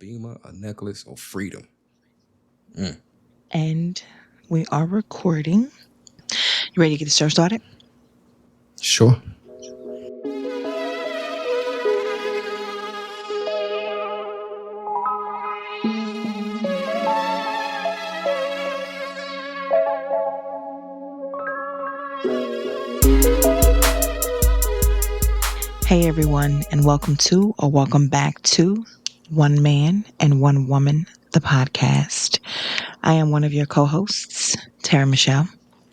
beamer, a necklace, or freedom? And we are recording. You ready to get the show started? Sure. Hey everyone, and welcome back to One Man and One Woman, the podcast. I am one of your co-hosts, Tara Michelle.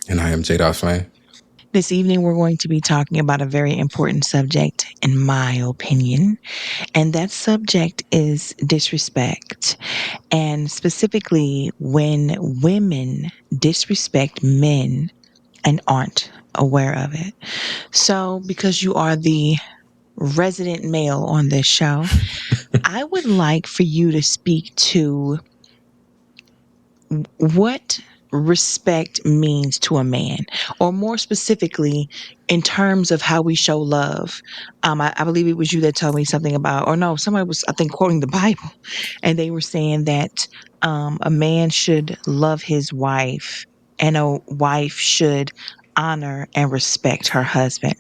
And I am Tera and Flan. This evening we're going to be talking about a very important subject, in my opinion, and that subject is disrespect. And specifically when women disrespect men and aren't aware of it. So, because you are the resident male on this show, I would like for you to speak to what respect means to a man, or more specifically, in terms of how we show love. I believe it was you that told me something about, or no, somebody was, I think, quoting the Bible, and they were saying that a man should love his wife, and a wife should honor and respect her husband.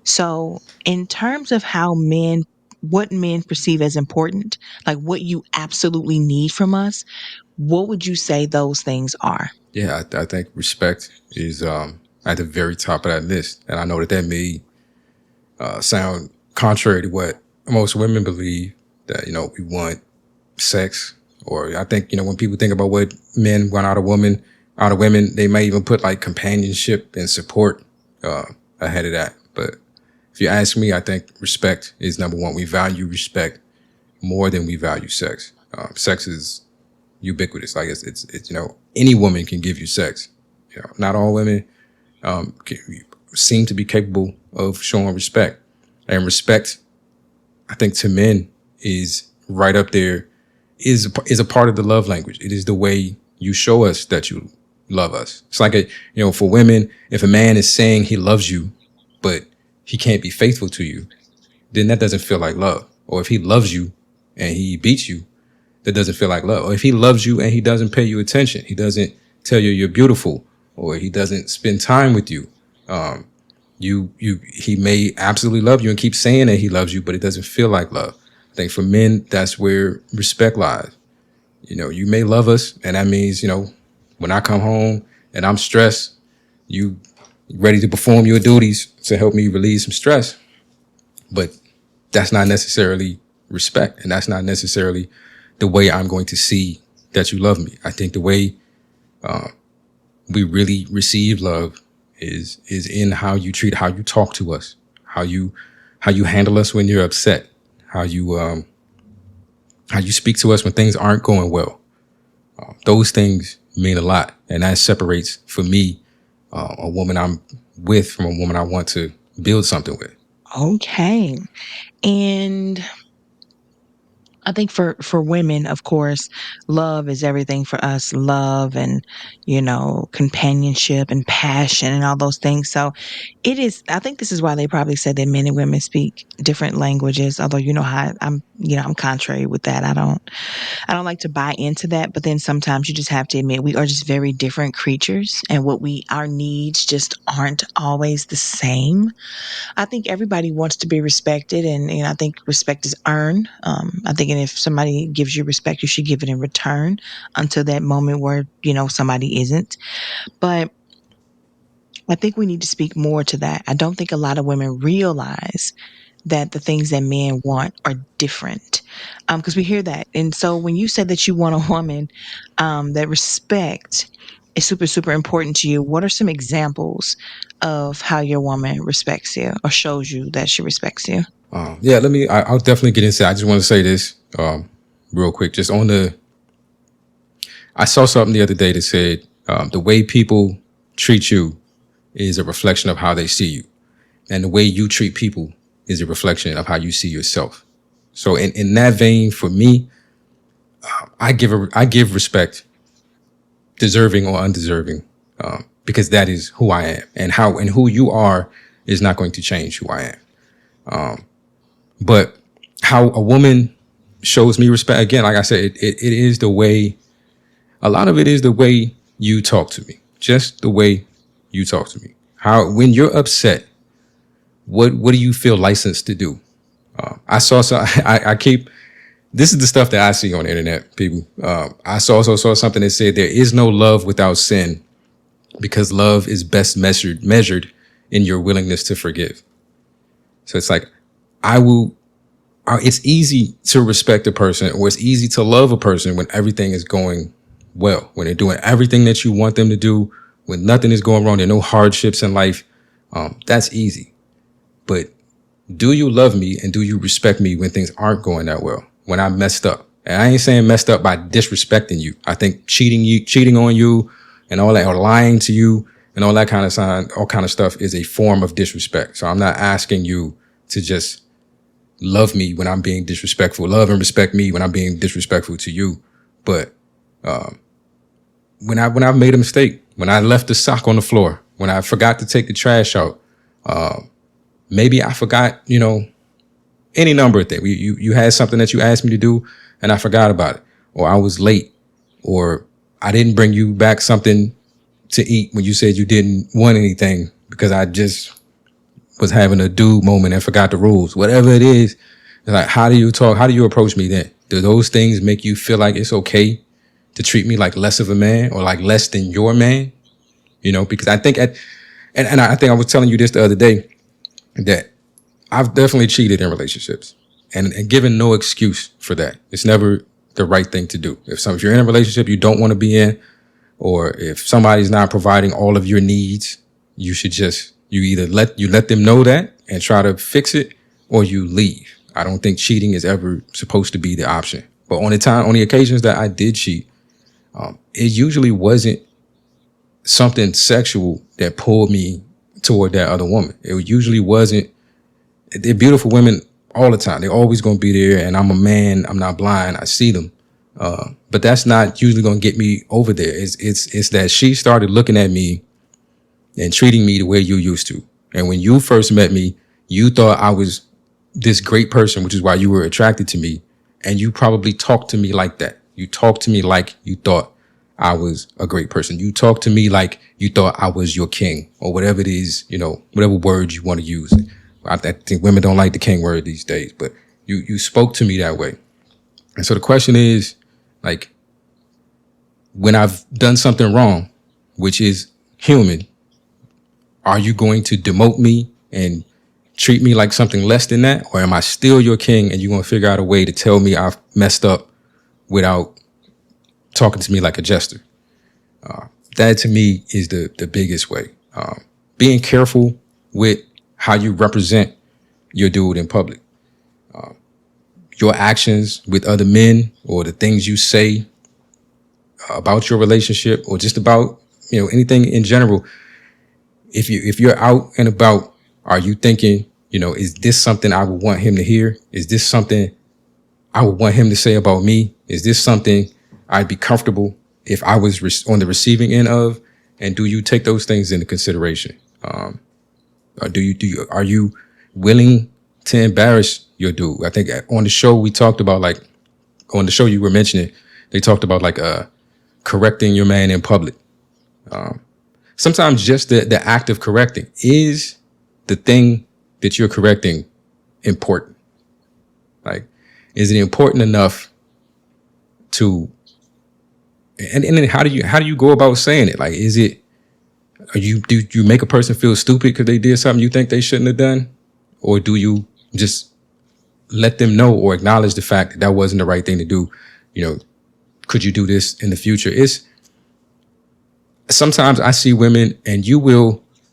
So, in terms of what men perceive as important, like what you absolutely need from us, what would you say those things are? Yeah, I think respect is at the very top of that list. And I know that may sound contrary to what most women believe, that, we want sex. Or I think, when people think about what men want out of women, they may even put like companionship and support ahead of that. But if you ask me, I think respect is number one. We value respect more than we value sex. Sex is ubiquitous. Like it's any woman can give you sex. Not all women seem to be capable of showing respect. And respect, I think, to men is right up there. Is a part of the love language. It is the way you show us that you love us. It's like for women, if a man is saying he loves you, but he can't be faithful to you, then that doesn't feel like love. Or if he loves you and he beats you, that doesn't feel like love. Or if he loves you and he doesn't pay you attention, he doesn't tell you you're beautiful, or he doesn't spend time with you. He may absolutely love you and keep saying that he loves you, but it doesn't feel like love. I think for men, that's where respect lies. You may love us, and that means, when I come home and I'm stressed, you ready to perform your duties to help me release some stress. But that's not necessarily respect, and that's not necessarily the way I'm going to see that you love me. I think the way we really receive love is in how you talk to us, how you handle us when you're upset, how you speak to us when things aren't going well. Those things mean a lot, and that separates, for me, a woman I'm with from a woman I want to build something with. Okay. And I think for women, of course, love is everything for us. Love and, companionship and passion and all those things. So I think this is why they probably said that men and women speak different languages. Although, how I'm contrary with that. I don't like to buy into that, but then sometimes you just have to admit we are just very different creatures, and our needs just aren't always the same. I think everybody wants to be respected, and I think respect is earned. I think, and if somebody gives you respect, you should give it in return until that moment where, somebody isn't. But I think we need to speak more to that. I don't think a lot of women realize that the things that men want are different, because we hear that. And so when you said that you want a woman that respect is super, super important to you, what are some examples of how your woman respects you or shows you that she respects you? Yeah, I'll definitely get into it. I just want to say this real quick. Just I saw something the other day that said the way people treat you is a reflection of how they see you. And the way you treat people is a reflection of how you see yourself. So in that vein, for me, I give respect, deserving or undeserving, because that is who I am, and who you are is not going to change who I am. But how a woman shows me respect. Again, like I said, it is the way, a lot of it is the way you talk to me. Just the way you talk to me. How, when you're upset, what do you feel licensed to do? I saw some, I keep, this is the stuff that I see on the internet, people. I also saw something that said there is no love without sin because love is best measured in your willingness to forgive. So it's like, I will, it's easy to respect a person, or it's easy to love a person when everything is going well, when they're doing everything that you want them to do, when nothing is going wrong, there are no hardships in life. That's easy. But do you love me and do you respect me when things aren't going that well? When I messed up, and I ain't saying messed up by disrespecting you. I think cheating on you, and all that, or lying to you, and all that kind of all kind of stuff is a form of disrespect. So I'm not asking you to just love me when I'm being disrespectful, love and respect me when I'm being disrespectful to you. But when I've made a mistake, when I left the sock on the floor, when I forgot to take the trash out, maybe I forgot, any number of things. You had something that you asked me to do and I forgot about it, or I was late, or I didn't bring you back something to eat when you said you didn't want anything because I just was having a dude moment and forgot the rules. Whatever it is, like, how do you talk? How do you approach me then? Do those things make you feel like it's okay to treat me like less of a man, or like less than your man? Because I think and I think I was telling you this the other day, that I've definitely cheated in relationships, and given no excuse for that. It's never the right thing to do. If you're in a relationship you don't want to be in, or if somebody's not providing all of your needs, you either let them know that and try to fix it, or you leave. I don't think cheating is ever supposed to be the option. But on the occasions that I did cheat, it usually wasn't something sexual that pulled me toward that other woman. It usually wasn't. They're beautiful women all the time. They're always going to be there. And I'm a man. I'm not blind. I see them. But that's not usually going to get me over there. It's that she started looking at me and treating me the way you used to. And when you first met me, you thought I was this great person, which is why you were attracted to me. And you probably talked to me like that. You talked to me like you thought I was a great person. You talked to me like you thought I was your king, or whatever it is, whatever word you want to use. I think women don't like the king word these days, but you spoke to me that way. And so the question is, like, when I've done something wrong, which is human, are you going to demote me and treat me like something less than that? Or am I still your king and you're going to figure out a way to tell me I've messed up without talking to me like a jester? That to me is the biggest way. Being careful with how you represent your dude in public. Your actions with other men, or the things you say about your relationship, or just about, anything in general. If you're out and about, are you thinking, is this something I would want him to hear? Is this something I would want him to say about me? Is this something I'd be comfortable if I was on the receiving end of? And do you take those things into consideration? Or are you willing to embarrass your dude? I think on the show we talked about, like, on the show you were mentioning, they talked about like correcting your man in public. Sometimes just the act of correcting, is the thing that you're correcting important? Like, is it important enough to? And then how do you go about saying it? Like, do you make a person feel stupid because they did something you think they shouldn't have done, or do you just let them know or acknowledge the fact that wasn't the right thing to do? Could you do this in the future? Sometimes I see women, and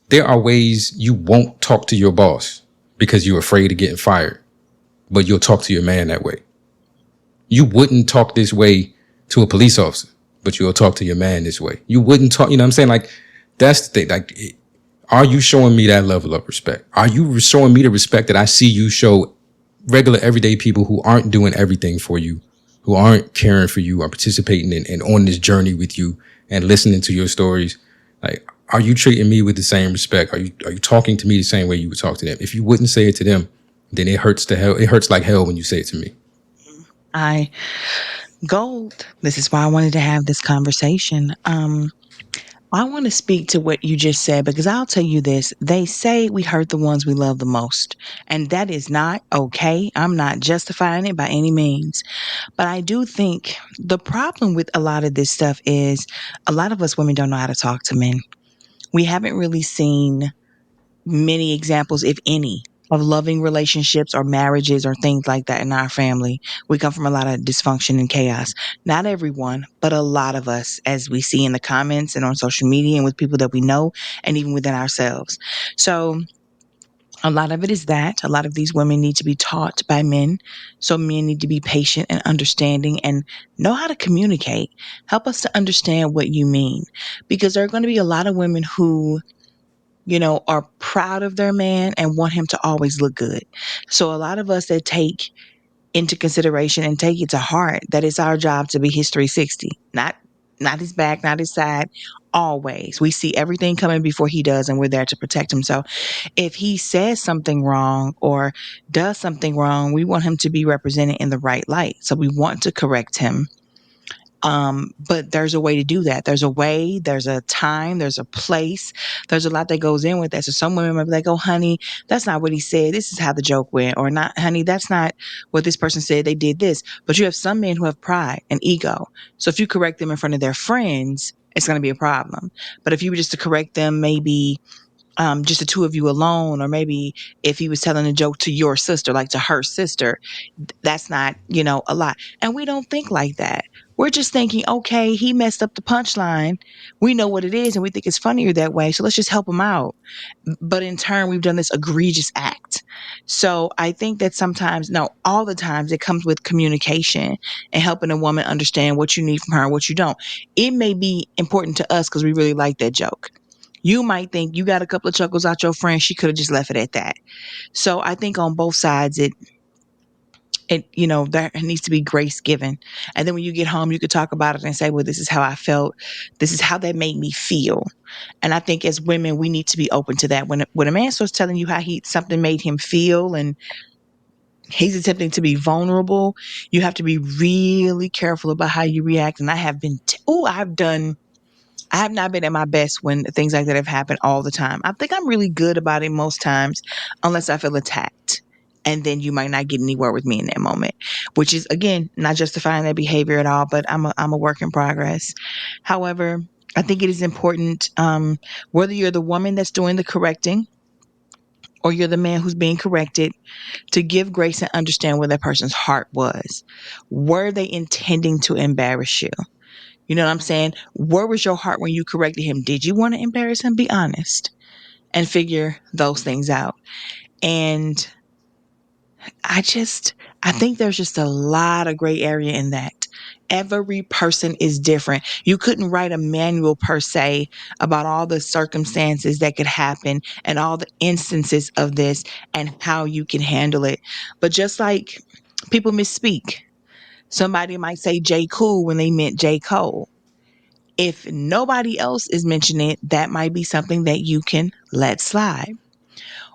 there are ways you won't talk to your boss because you're afraid of getting fired, but you'll talk to your man that way. You wouldn't talk this way to a police officer, but you'll talk to your man this way. You wouldn't talk, what I'm saying? Like, that's the thing. Like, are you showing me that level of respect? Are you showing me the respect that I see you show regular, everyday people who aren't doing everything for you, who aren't caring for you, are participating in on this journey with you and listening to your stories? Like, are you treating me with the same respect? Are you talking to me the same way you would talk to them? If you wouldn't say it to them, then it hurts to hell. It hurts like hell when you say it to me. I gold. This is why I wanted to have this conversation. I want to speak to what you just said because I'll tell you this. They say we hurt the ones we love the most, and that is not okay. I'm not justifying it by any means. But I do think the problem with a lot of this stuff is a lot of us women don't know how to talk to men. We haven't really seen many examples, if any, of loving relationships or marriages or things like that in our family. We come from a lot of dysfunction and chaos. Not everyone, but a lot of us, as we see in the comments and on social media and with people that we know, and even within ourselves. So, a lot of it is that. A lot of these women need to be taught by men. So, men need to be patient and understanding and know how to communicate. Help us to understand what you mean. Because there are going to be a lot of women who are proud of their man and want him to always look good. So a lot of us that take into consideration and take it to heart that it's our job to be his 360, not his back, not his side. Always. We see everything coming before he does, and we're there to protect him. So if he says something wrong or does something wrong, we want him to be represented in the right light. So we want to correct him, but there's a way to do that. There's a way, there's a time, there's a place, there's a lot that goes in with that. So some women might be like, oh, honey, that's not what he said. This is how the joke went. Or not, honey, that's not what this person said. They did this. But you have some men who have pride and ego. So if you correct them in front of their friends, it's going to be a problem. But if you were just to correct them, maybe just the two of you alone, or maybe if he was telling a joke to your sister, like to her sister, that's not, a lot. And we don't think like that. We're just thinking, okay, he messed up the punchline. We know what it is and we think it's funnier that way. So let's just help him out. But in turn, we've done this egregious act. So I think that sometimes, no, all the times it comes with communication and helping a woman understand what you need from her and what you don't. It may be important to us because we really like that joke. You might think you got a couple of chuckles out your friend. She could have just left it at that. So I think on both sides, there needs to be grace given. And then when you get home, you could talk about it and say, well, this is how I felt. This is how that made me feel. And I think as women, we need to be open to that. When a man starts telling you how something made him feel and he's attempting to be vulnerable, you have to be really careful about how you react. And I have been, I have not been at my best when things like that have happened all the time. I think I'm really good about it most times, unless I feel attacked. And then you might not get anywhere with me in that moment, which is, again, not justifying that behavior at all, but I'm a work in progress. However, I think it is important, whether you're the woman that's doing the correcting or you're the man who's being corrected, to give grace and understand where that person's heart was. Were they intending to embarrass you? You know what I'm saying? Where was your heart when you corrected him? Did you want to embarrass him? Be honest and figure those things out. And I just, I think there's just a lot of gray area in that. Every person is different. You couldn't write a manual per se about all the circumstances that could happen and all the instances of this and how you can handle it. But just like people misspeak, somebody might say J. Cool when they meant J. Cole. If nobody else is mentioning it, that might be something that you can let slide.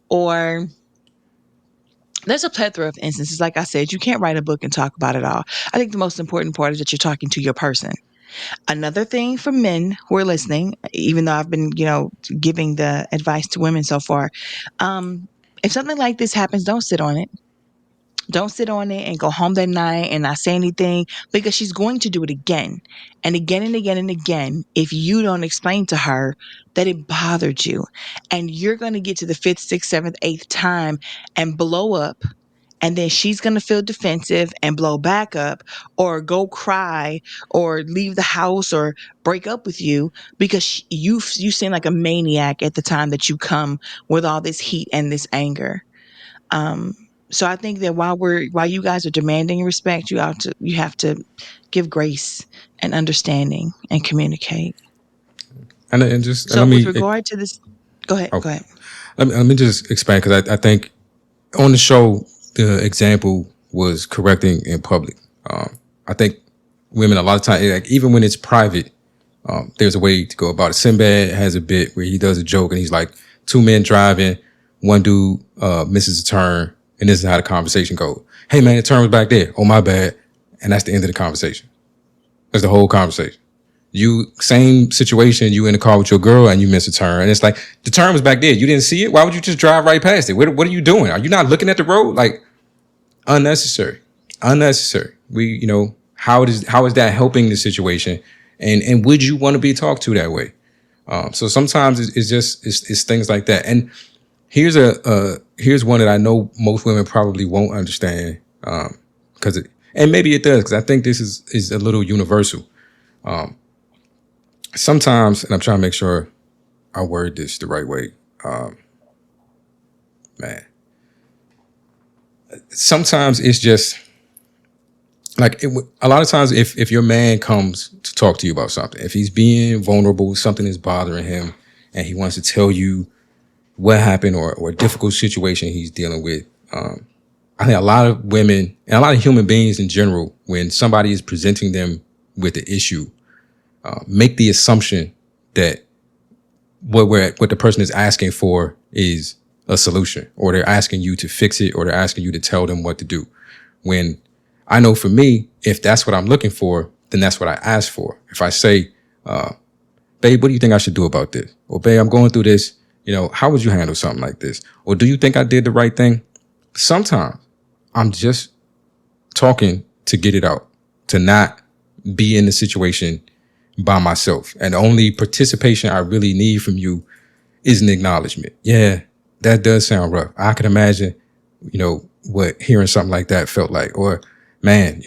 Or there's a plethora of instances. Like I said, you can't write a book and talk about it all. I think the most important part is that you're talking to your person. Another thing for men who are listening, even though I've been, giving the advice to women so far, if something like this happens, don't sit on it. Don't sit on it and go home that night and not say anything, because she's going to do it again and again and again and again if you don't explain to her that it bothered you. And you're going to get to the fifth, sixth, seventh, eighth time and blow up. And then she's going to feel defensive and blow back up or go cry or leave the house or break up with you because you seem like a maniac at the time that you come with all this heat and this anger. Um, so I think that while you guys are demanding respect, you have to give grace and understanding and communicate. And just and So with regard to this, go ahead, oh, go ahead. let me just expand because I think on the show the example was correcting in public. I think women a lot of times, like, even when it's private, there's a way to go about it. Sinbad has a bit where he does a joke and he's like, two men driving, one dude misses a turn, and this is how the conversation goes. Hey man, the turn was back there. Oh my bad. and that's the end of the conversation. That's the whole conversation. You same situation. You in the car with your girl and you miss a turn, and it's like the turn was back there. You didn't see it. Why would you just drive right past it? What are you doing? Are you not looking at the road? Like unnecessary, unnecessary. How is that helping the situation? And would you want to be talked to that way? So sometimes it's just it's things like that. And here's one that I know most women probably won't understand because and maybe it does because I think this is a little universal. Sometimes, and I'm trying to make sure I word this the right way, man. Sometimes it's just like a lot of times if your man comes to talk to you about something, if he's being vulnerable, something is bothering him, and he wants to tell you what happened or a difficult situation he's dealing with. I think a lot of women and a lot of human beings in general, when somebody is presenting them with the issue, make the assumption that what the person is asking for is a solution, or they're asking you to fix it, or they're asking you to tell them what to do. When I know for me, if that's what I'm looking for, then that's what I ask for. If I say, babe, what do you think I should do about this? Or babe, I'm going through this. How would you handle something like this? Or do you think I did the right thing? Sometimes I'm just talking to get it out, to not be in the situation by myself. And the only participation I really need from you is an acknowledgement. Yeah, that does sound rough. I can imagine, what hearing something like that felt like. Or, man,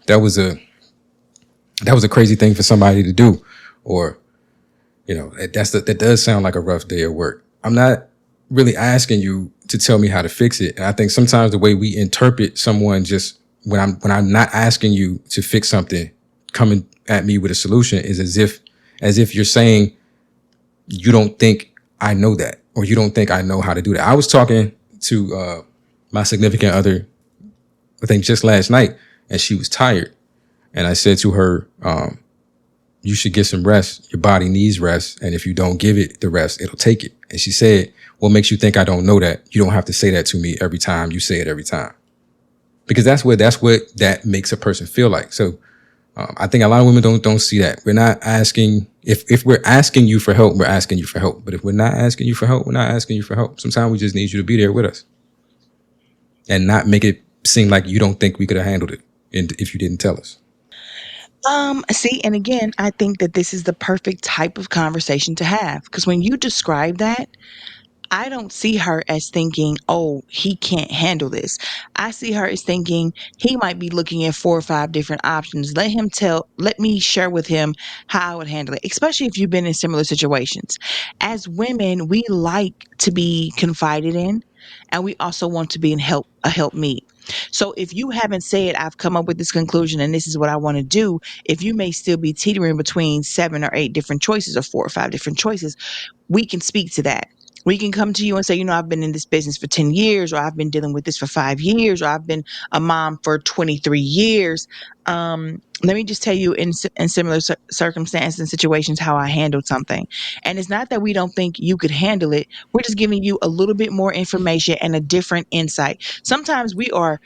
that was a crazy thing for somebody to do. Or, that does sound like a rough day at work. I'm not really asking you to tell me how to fix it. And I think sometimes the way we interpret someone just when I'm not asking you to fix something, coming at me with a solution is as if you're saying you don't think I know that, or you don't think I know how to do that. I was talking to my significant other, I think just last night, and she was tired. And I said to her, you should get some rest. Your body needs rest. And if you don't give it the rest, it'll take it. And she said, what makes you think I don't know that? You don't have to say that to me every time you say it every time. Because that's what that makes a person feel like. So I think a lot of women don't see that. We're not asking, if we're asking you for help, we're asking you for help. But if we're not asking you for help, we're not asking you for help. Sometimes we just need you to be there with us and not make it seem like you don't think we could have handled it if you didn't tell us. See, and again, I think that this is the perfect type of conversation to have because when you describe that, I don't see her as thinking, oh, he can't handle this. I see her as thinking he might be looking at 4 or 5 different options. Let me share with him how I would handle it, especially if you've been in similar situations. As women, we like to be confided in, and we also want to be a help me. So if you haven't said, I've come up with this conclusion and this is what I want to do, if you may still be teetering between 7 or 8 different choices or 4 or 5 different choices, we can speak to that. We can come to you and say, I've been in this business for 10 years, or I've been dealing with this for 5 years, or I've been a mom for 23 years. Let me just tell you in similar circumstances and situations how I handled something. And it's not that we don't think you could handle it. We're just giving you a little bit more information and a different insight. Sometimes we are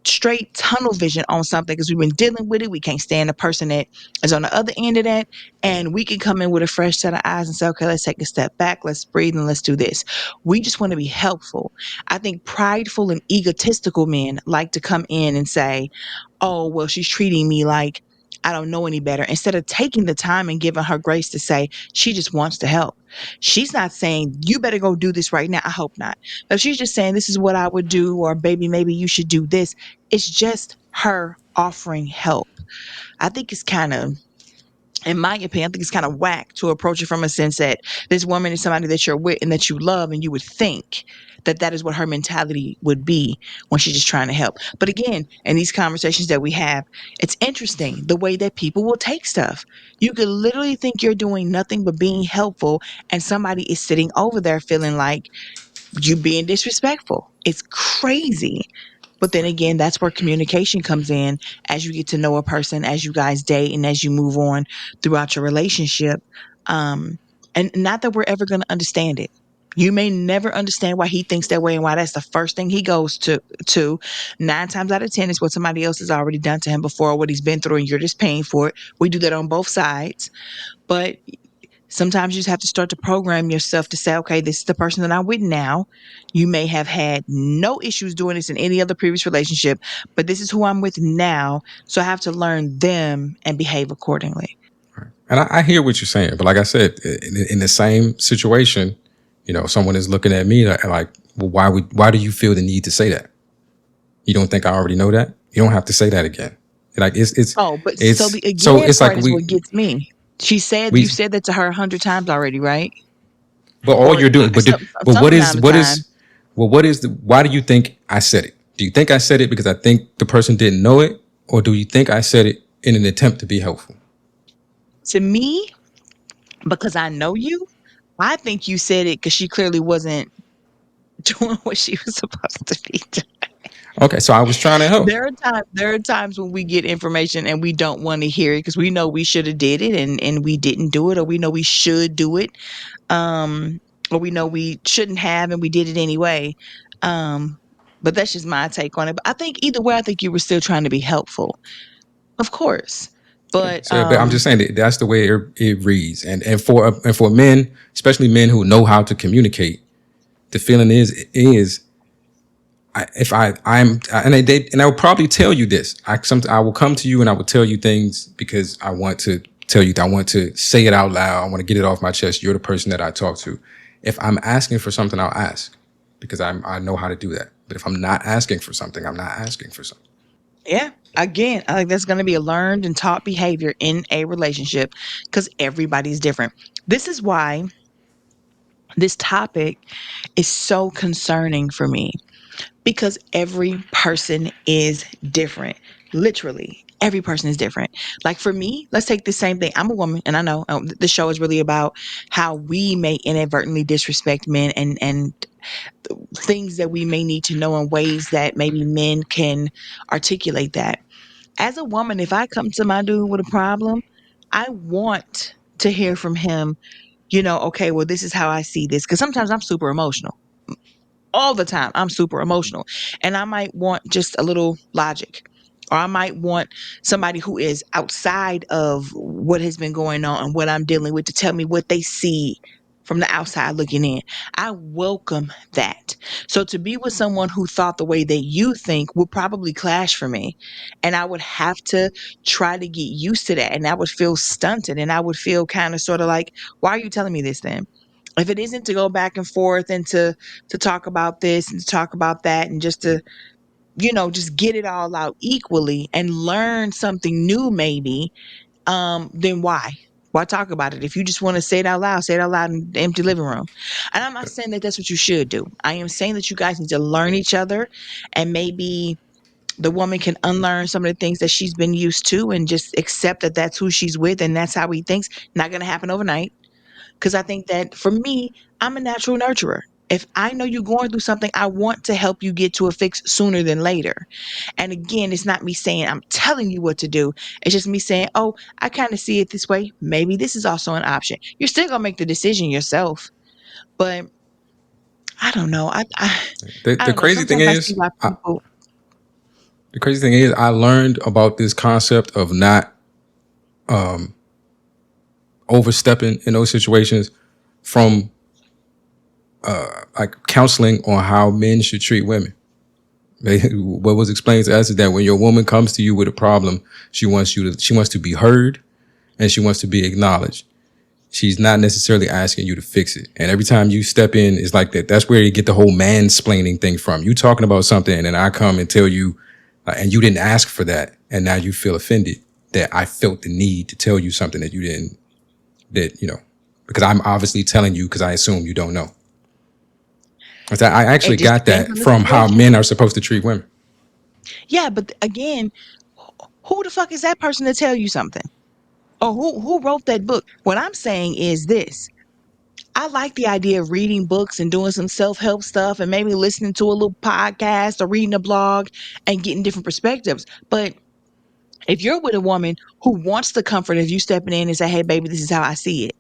straight tunnel vision on something because we've been dealing with it. We can't stand the person that is on the other end of that. And we can come in with a fresh set of eyes and say, okay, let's take a step back, let's breathe, and let's do this. We just want to be helpful. I think prideful and egotistical men like to come in and say, oh, well, she's treating me like I don't know any better, instead of taking the time and giving her grace to say she just wants to help. She's not saying, you better go do this right now. I hope not. But she's just saying, this is what I would do, or baby, maybe you should do this. It's just her offering help. I think it's kind of, in my opinion, I think it's kind of whack to approach it from a sense that this woman is somebody that you're with and that you love, and you would think that that is what her mentality would be when she's just trying to help. But again, in these conversations that we have, it's interesting the way that people will take stuff. You could literally think you're doing nothing but being helpful, and somebody is sitting over there feeling like you being disrespectful. It's crazy. But then again, that's where communication comes in as you get to know a person, as you guys date, and as you move on throughout your relationship. Um, and not that we're ever going to understand it. You may never understand why he thinks that way and why that's the first thing he goes to. 9 times out of 10 is what somebody else has already done to him before, what he's been through, and you're just paying for it. We do that on both sides. But sometimes you just have to start to program yourself to say, okay, this is the person that I'm with now. You may have had no issues doing this in any other previous relationship, but this is who I'm with now. So I have to learn them and behave accordingly. And I hear what you're saying, but like I said, in the same situation, someone is looking at me like, well, why do you feel the need to say that? You don't think I already know that? You don't have to say that again. Like Oh, but so it's the so again it's like part is what gets me. You we said that to her 100 times already, right? but all Or you're doing, some but some amount of time. what is the why do you think I said it? Do you think I said it because I think the person didn't know it, or do you think I said it in an attempt to be helpful? To me, because I know you, I think you said it because she clearly wasn't doing what she was supposed to be doing. Okay, so I was trying to help. There are times when we get information and we don't want to hear it because we know we should have did it and we didn't do it, or we know we should do it, um, or we know we shouldn't have and we did it anyway. Um, but that's just my take on it. But I think either way, I think you were still trying to be helpful, of course. But But I'm just saying that's the way it reads, and for men, especially men who know how to communicate, the feeling is if I'm and I will probably tell you this. I will come to you and I will tell you things because I want to tell you. I want to say it out loud. I want to get it off my chest. You're the person that I talk to. If I'm asking for something, I'll ask because I know how to do that. But if I'm not asking for something, I'm not asking for something. yeah, again, I think that's going to be a learned and taught behavior in a relationship because everybody's different. This is why this topic is so concerning for me because every person is different. Literally, every person is different. Like for me, let's take the same thing. I'm a woman, and I know the show is really about how we may inadvertently disrespect men and things that we may need to know in ways that maybe men can articulate that. As a woman, if I come to my dude with a problem, I want to hear from him, okay, well, this is how I see this. Because sometimes I'm super emotional. All the time, I'm super emotional. And I might want just a little logic. Or I might want somebody who is outside of what has been going on and what I'm dealing with to tell me what they see from the outside looking in. I welcome that. So to be with someone who thought the way that you think would probably clash for me. And I would have to try to get used to that. And I would feel stunted and I would feel kind of sort of like, why are you telling me this then? If it isn't to go back and forth and to talk about this and to talk about that and just to, just get it all out equally and learn something new maybe, then why talk about it? If you just want to say it out loud in the empty living room. And I'm not saying that that's what you should do. I am saying that you guys need to learn each other, and maybe the woman can unlearn some of the things that she's been used to and just accept that that's who she's with and that's how he thinks. Not going to happen overnight. Because I think that for me, I'm a natural nurturer. If I know you're going through something, I want to help you get to a fix sooner than later. And again, it's not me saying I'm telling you what to do. It's just me saying, oh, I kind of see it this way. Maybe this is also an option. You're still going to make the decision yourself. But I don't know. I The don't know. crazy thing Sometimes I see is, why people. I learned about this concept of not overstepping in those situations from like counseling on how men should treat women. What was explained to us is that when your woman comes to you with a problem, she wants to be heard and she wants to be acknowledged. She's not necessarily asking you to fix it. And every time you step in, it's like that. That's where you get the whole mansplaining thing from. You talking about something, and then I come and tell you, and you didn't ask for that, and now you feel offended that I felt the need to tell you something that you didn't. That because I'm obviously telling you because I assume you don't know. I It actually just got depends that on the from how situation. men are supposed to treat women. Yeah, but again, who the fuck is that person to tell you something? Or who wrote that book? What I'm saying is this. I like the idea of reading books and doing some self-help stuff and maybe listening to a little podcast or reading a blog and getting different perspectives. But if you're with a woman who wants the comfort of you stepping in and say, hey, baby, this is how I see it,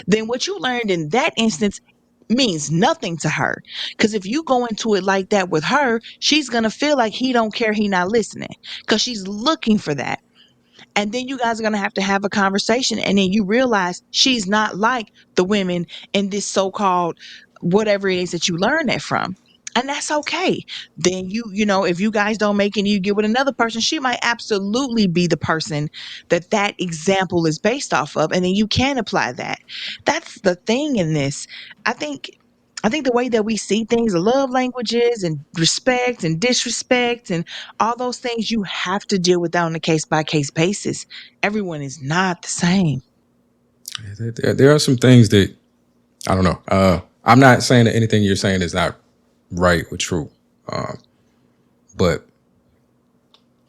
then what you learned in that instance means nothing to her. Because if you go into it like that with her, she's gonna feel like he don't care, he not listening, because she's looking for that. And then you guys are going to have a conversation. And then you realize she's not like the women in this so called whatever it is that you learn that from. And that's okay. Then if you guys don't make it and you get with another person, she might absolutely be the person that example is based off of. And then you can apply that. That's the thing in this. I think. I think the way that we see things, love languages and respect and disrespect and all those things, you have to deal with that on a case by case basis. Everyone is not the same. There are some things that I don't know. I'm not saying that anything you're saying is not right or true, but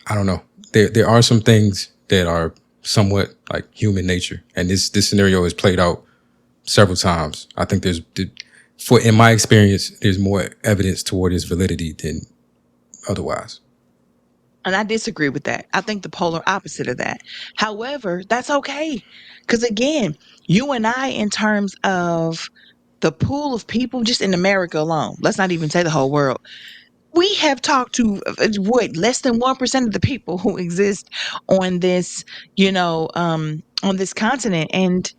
I don't know. There are some things that are somewhat like human nature, and this scenario is played out several times. I think for in my experience, there's more evidence toward its validity than otherwise. And I disagree with that. I think the polar opposite of that. However, that's okay. Because again, you and I, in terms of the pool of people just in America alone, let's not even say the whole world, we have talked to what, less than 1% of the people who exist on this, on this continent. And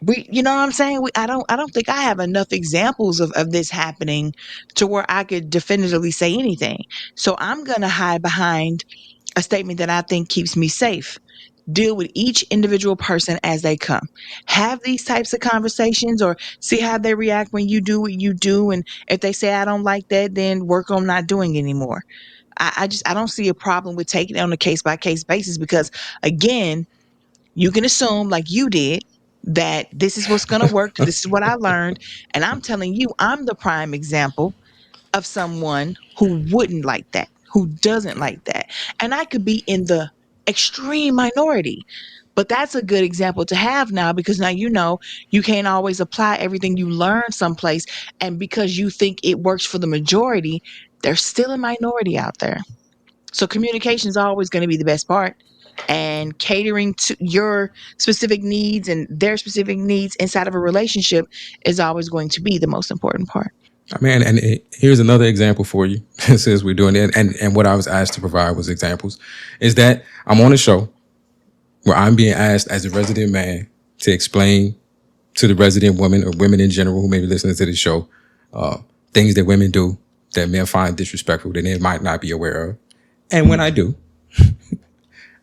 you know what I'm saying? I don't think I have enough examples of this happening to where I could definitively say anything. So I'm going to hide behind a statement that I think keeps me safe. Deal with each individual person as they come. Have these types of conversations or see how they react when you do what you do. And if they say, I don't like that, then work on not doing it anymore. I don't see a problem with taking it on a case by case basis because, again, you can assume, like you did, that this is what's going to work. This is what I learned. And I'm telling you, I'm the prime example of someone who wouldn't like that, who doesn't like that. And I could be in the extreme minority. But that's a good example to have now because now you can't always apply everything you learn someplace. And because you think it works for the majority, there's still a minority out there. So communication is always going to be the best part. And catering to your specific needs and their specific needs inside of a relationship is always going to be the most important part. I mean, and here's another example for you since we're doing it. And what I was asked to provide was examples. Is that I'm on a show where I'm being asked as a resident man to explain to the resident woman or women in general who may be listening to the show things that women do that men find disrespectful that they might not be aware of. And when I do,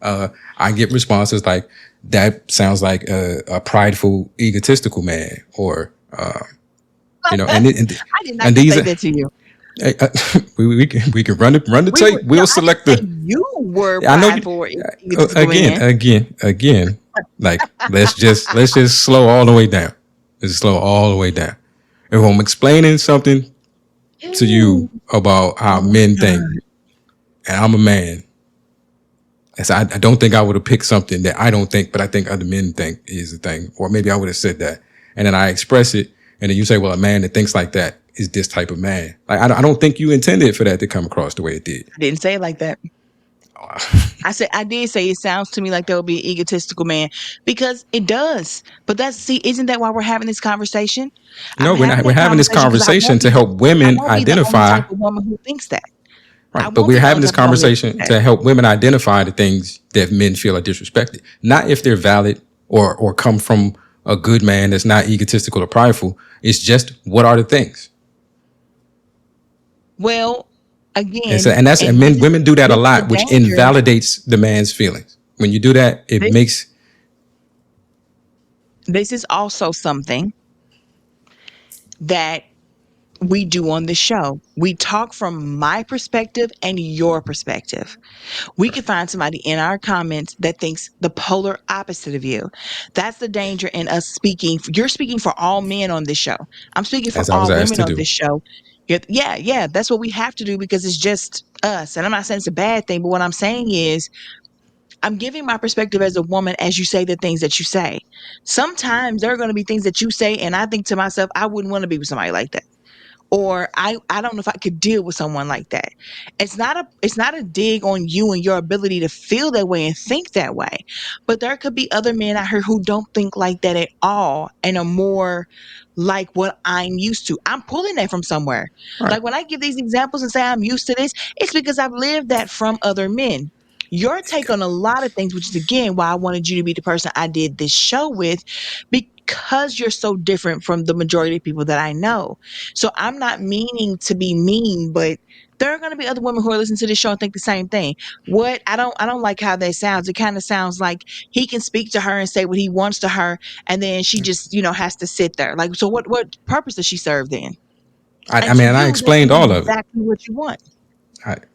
I get responses like, "That sounds like a prideful, egotistical man," or I did not and just these say that to you. we can run the We were tape. no, We'll I didn't select say the. you were I know you. prideful or egotistical Again, man. again. Like let's just slow all the way down. Let's slow all the way down. If I'm explaining something to Ew. you about how Oh my men think, God. and I'm a man, and so I don't think I would have picked something that I don't think, but I think other men think is the thing, or maybe I would have said that, and then I express it, and then you say, "Well, a man that thinks like that is this type of man." Like I don't think you intended for that to come across the way it did. I didn't say it like that. I did say it sounds to me like there will be an egotistical man because it does. But isn't that why we're having this conversation? I'm No, we're not. having We're that having this conversation because conversation to help I women won't be the only identify. type of woman who thinks that. I Right. But won't we're be the having only this type of woman that thinks conversation that. to help women identify the things that men feel are disrespected. Not if they're valid or come from a good man that's not egotistical or prideful. It's just what are the things. Well, And so again, and that's and and this men is women do that a this is the lot, which danger. invalidates the man's feelings. When you do that, it This makes this is also something that we do on the show. We talk from my perspective and your perspective. We could find somebody in our comments that thinks the polar opposite of you. That's the danger in us speaking. You're speaking for all men on this show. I'm speaking for as I was all asked women to on do. this show. Yeah, yeah. That's what we have to do because it's just us. And I'm not saying it's a bad thing, but what I'm saying is I'm giving my perspective as a woman as you say the things that you say. Sometimes there are going to be things that you say, and I think to myself, I wouldn't want to be with somebody like that. or I don't know if I could deal with someone like that. It's not a dig on you and your ability to feel that way and think that way. But there could be other men out here who don't think like that at all and are more like what I'm used to. I'm pulling that from somewhere. Right. Like when I give these examples and say I'm used to this, it's because I've lived that from other men. Your take on a lot of things, which is again why I wanted you to be the person I did this show with, because you're so different from the majority of people that I know. So I'm not meaning to be mean, but there are going to be other women who are listening to this show and think the same thing. What I don't like how that sounds. It kind of sounds like he can speak to her and say what he wants to her, and then she just has to sit there. Like, so what purpose does she serve then? I And to mean, and I you, this explained may be all of it. exactly what you want.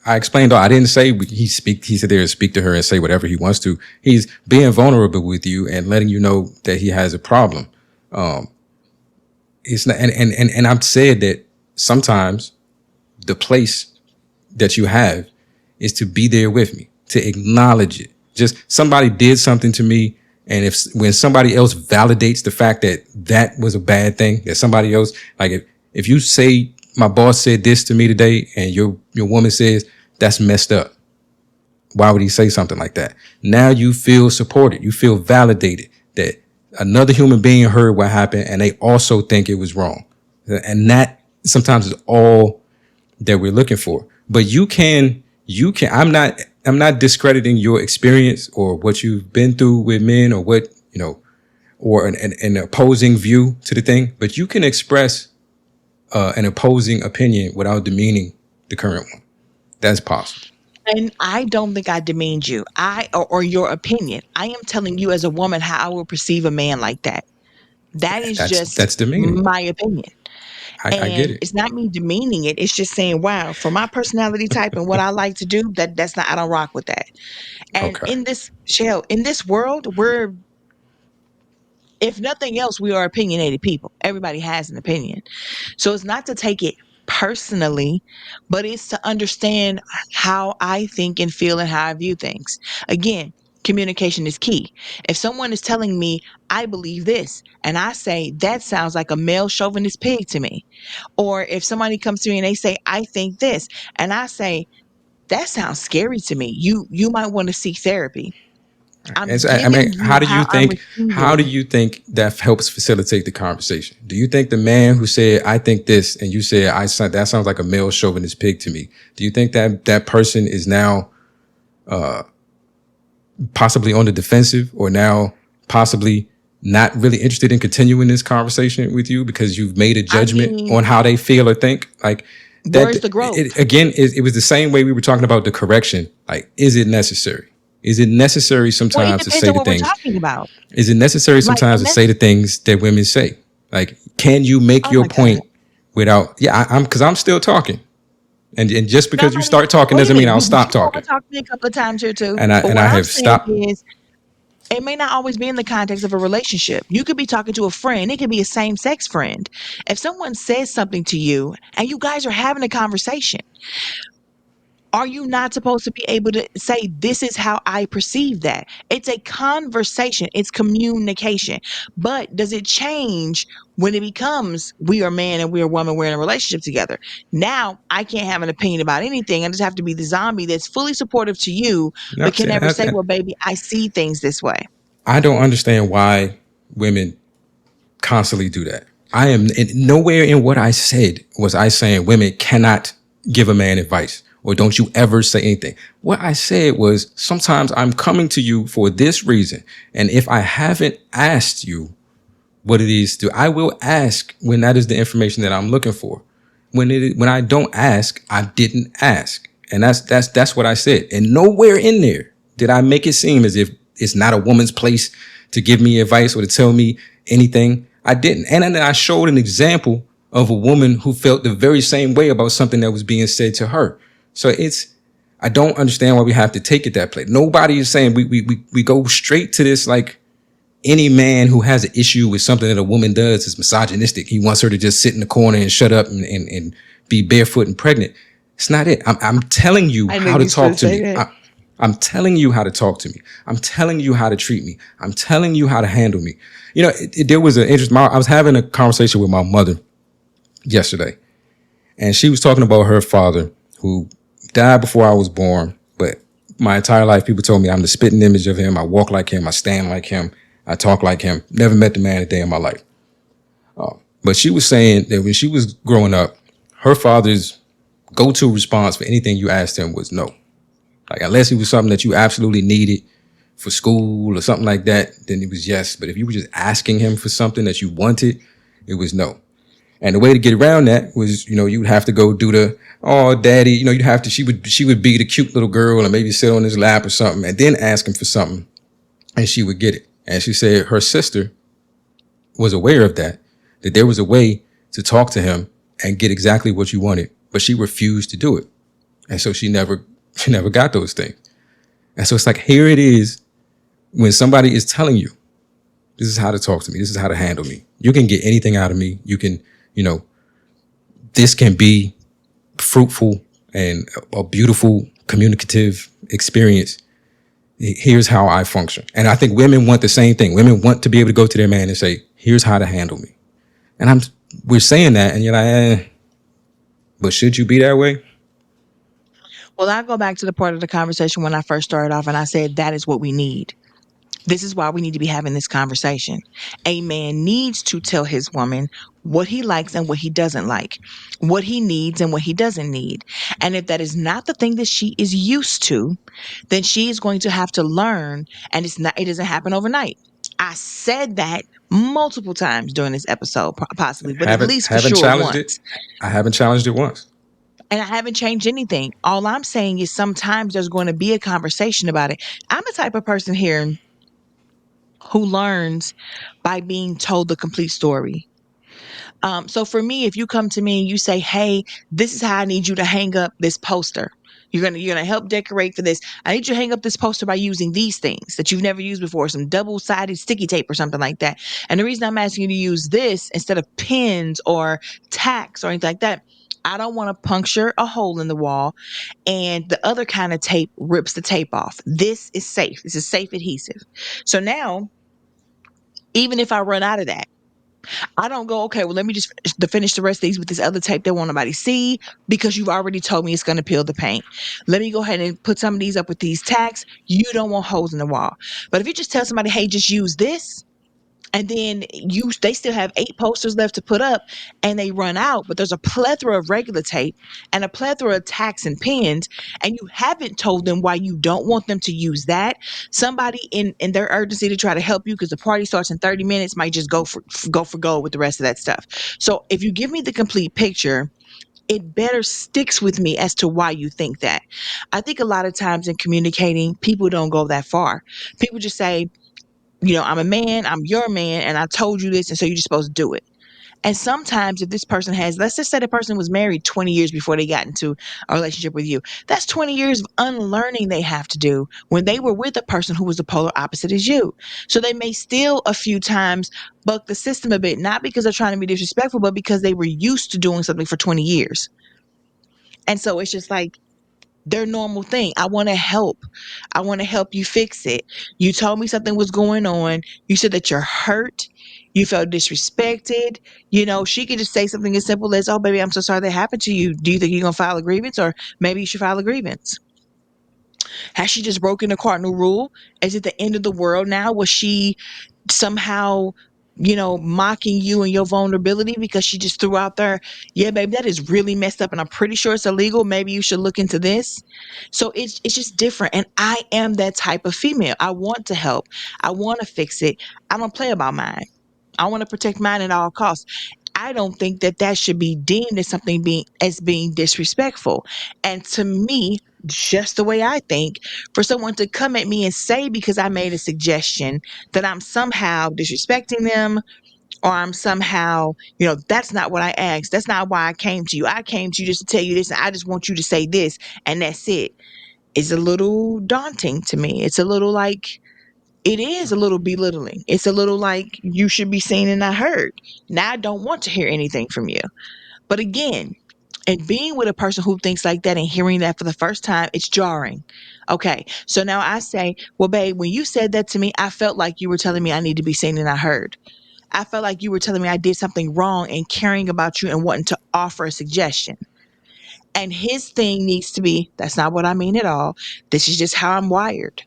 I explained all. I didn't say he said there to speak to her and say whatever he wants to. He's being vulnerable with you and letting you know that he has a problem. It's not, and I've said that sometimes the place that you have is to be there with me, to acknowledge it. Just somebody did something to me, and if when somebody else validates the fact that that was a bad thing, that somebody else, like if you say my boss said this to me today, and your woman says that's messed up, why would he say something like that? Now you feel supported, you feel validated that another human being heard what happened, and they also think it was wrong, and that sometimes is all that we're looking for. But you can I'm not discrediting your experience or what you've been through with men or what, or an opposing view to the thing, but you can express an opposing opinion without demeaning the current one. That's possible. And I don't think I demeaned you. Or your opinion. I am telling you as a woman how I would perceive a man like that. That is just That's demeaning. my opinion. I get And it. it's not me demeaning it. It's just saying, wow, for my personality type and what I like to do, that's not, I don't rock with that. And Okay. in this world, if nothing else, we are opinionated people. Everybody has an opinion. So it's not to take it personally, but it's to understand how I think and feel and how I view things. Again, communication is key. If someone is telling me, I believe this, and I say, that sounds like a male chauvinist pig to me. Or if somebody comes to me and they say, I think this, and I say, that sounds scary to me. You might want to seek therapy. I'm And so, I giving mean, you how I'm how do receiving. you think that helps facilitate the conversation? Do you think the man who said, I think this, and you said, that sounds like a male chauvinist pig to me. Do you think that that person is now possibly on the defensive, or now possibly not really interested in continuing this conversation with you because you've made a I judgment on mean, how they feel or think? Like that, where's the growth? again, it was the same way we were talking about the correction. Like, is it necessary? Is it necessary Well, it sometimes to depends say on the what we're things? talking about. Is it necessary Like, sometimes and to say that's the things that women say? Like, can you make oh your my God. point without? Yeah, I'm because I'm still talking, and just because you Nobody start talking wait a doesn't mean minute, I'll but stop you've talking. overtalked me a couple of times here too. And I But and what I I'm have saying stopped. is it may not always be in the context of a relationship. You could be talking to a friend. It could be a same sex friend. If someone says something to you and you guys are having a conversation, are you not supposed to be able to say, this is how I perceive that? It's a conversation, it's communication. But does it change when it becomes we are man and we are woman, we're in a relationship together? Now I can't have an opinion about anything. I just have to be the zombie that's fully supportive to you, No, but can see, never say, well, baby, I see things this way. I don't understand why women constantly do that. I am nowhere in what I said was I saying women cannot give a man advice or don't you ever say anything. What I said was sometimes I'm coming to you for this reason. And if I haven't asked you what it is to, I will ask when that is the information that I'm looking for. When I don't ask, I didn't ask. And that's what I said. And nowhere in there did I make it seem as if it's not a woman's place to give me advice or to tell me anything. I didn't. And then I showed an example of a woman who felt the very same way about something that was being said to her. So I don't understand why we have to take it that place. Nobody is saying we go straight to this, like any man who has an issue with something that a woman does is misogynistic. He wants her to just sit in the corner and shut up and be barefoot and pregnant. It's not it. I'm telling you I knew how to you was talk gonna to say me. that. I'm telling you how to talk to me. I'm telling you how to treat me. I'm telling you how to handle me. There was an interest. I was having a conversation with my mother yesterday, And she was talking about her father who died before I was born. But my entire life, people told me I'm the spitting image of him. I walk like him. I stand like him. I talk like him. Never met the man a day in my life. But she was saying that when she was growing up, her father's go-to response for anything you asked him was no. Like, unless it was something that you absolutely needed for school or something like that, then it was yes. But if you were just asking him for something that you wanted, it was no. And the way to get around that was, you would have to go do the, oh, daddy, you'd have to, she would be the cute little girl and maybe sit on his lap or something and then ask him for something and she would get it. And she said her sister was aware of that there was a way to talk to him and get exactly what you wanted, but she refused to do it. And so she never got those things. And so it's like, here it is when somebody is telling you, this is how to talk to me. This is how to handle me. You can get anything out of me. You can, you know, this can be fruitful and a beautiful communicative experience. Here's how I function. And I think women want the same thing. Women want to be able to go to their man and say, here's how to handle me. And we're saying that and you're like, but should you be that way? Well, I go back to the part of the conversation when I first started off and I said that is what we need. This is why we need to be having this conversation. A man needs to tell his woman what he likes and what he doesn't like, what he needs and what he doesn't need. And if that is not the thing that she is used to, then she is going to have to learn, and it doesn't happen overnight. I said that multiple times during this episode, possibly, but at Haven't least for haven't sure challenged it. once. I haven't challenged it once. And I haven't changed anything. All I'm saying is sometimes there's going to be a conversation about it. I'm the type of person here who learns by being told the complete story. So for me, if you come to me and you say, "Hey, this is how I need you to hang up this poster. You're gonna help decorate for this. I need you to hang up this poster by using these things that you've never used before, some double-sided sticky tape or something like that. And the reason I'm asking you to use this instead of pins or tacks or anything like that, I don't want to puncture a hole in the wall and the other kind of tape rips the tape off. This is safe. This is safe adhesive. So now, even if I run out of that, I don't go, okay, well, let me just finish the rest of these with this other tape that won't nobody see because you've already told me it's going to peel the paint. Let me go ahead and put some of these up with these tacks. You don't want holes in the wall. But if you just tell somebody, hey, just use this, and then they still have 8 posters left to put up and they run out, but there's a plethora of regular tape and a plethora of tacks and pins, and you haven't told them why you don't want them to use that. Somebody in their urgency to try to help you because the party starts in 30 minutes might just go for gold with the rest of that stuff. So if you give me the complete picture, it better sticks with me as to why you think that. I think a lot of times in communicating, people don't go that far. People just say, I'm a man, I'm your man, and I told you this, and so you're just supposed to do it. And sometimes, if this person let's just say the person was married 20 years before they got into a relationship with you, that's 20 years of unlearning they have to do when they were with a person who was the polar opposite as you. So they may still a few times buck the system a bit, not because they're trying to be disrespectful, but because they were used to doing something for 20 years. And so it's just like, their normal thing. I want to help. I want to help you fix it. You told me something was going on. You said that you're hurt. You felt disrespected. She could just say something as simple as, "Oh, baby, I'm so sorry that happened to you. Do you think you're going to file a grievance? Or maybe you should file a grievance." Has she just broken a cardinal rule? Is it the end of the world now? Was she somehow, mocking you and your vulnerability because she just threw out there, "Yeah, baby, that is really messed up and I'm pretty sure it's illegal. Maybe you should look into this." So it's just different. And I am that type of female. I want to help. I want to fix it. I don't play about mine. I want to protect mine at all costs. I don't think that that should be deemed as something being disrespectful. And to me, just the way I think, for someone to come at me and say because I made a suggestion that I'm somehow disrespecting them or I'm somehow, that's not what I asked. That's not why I came to you. I came to you just to tell you this, and I just want you to say this, and that's it. It's a little daunting to me. It's a little like it is a little belittling. It's a little like you should be seen and not heard. Now I don't want to hear anything from you. But again, and being with a person who thinks like that and hearing that for the first time, it's jarring. Okay, so now I say, well, babe, when you said that to me, I felt like you were telling me I need to be seen and not heard. I felt like you were telling me I did something wrong and caring about you and wanting to offer a suggestion. And his thing needs to be, that's not what I mean at all. This is just how I'm wired.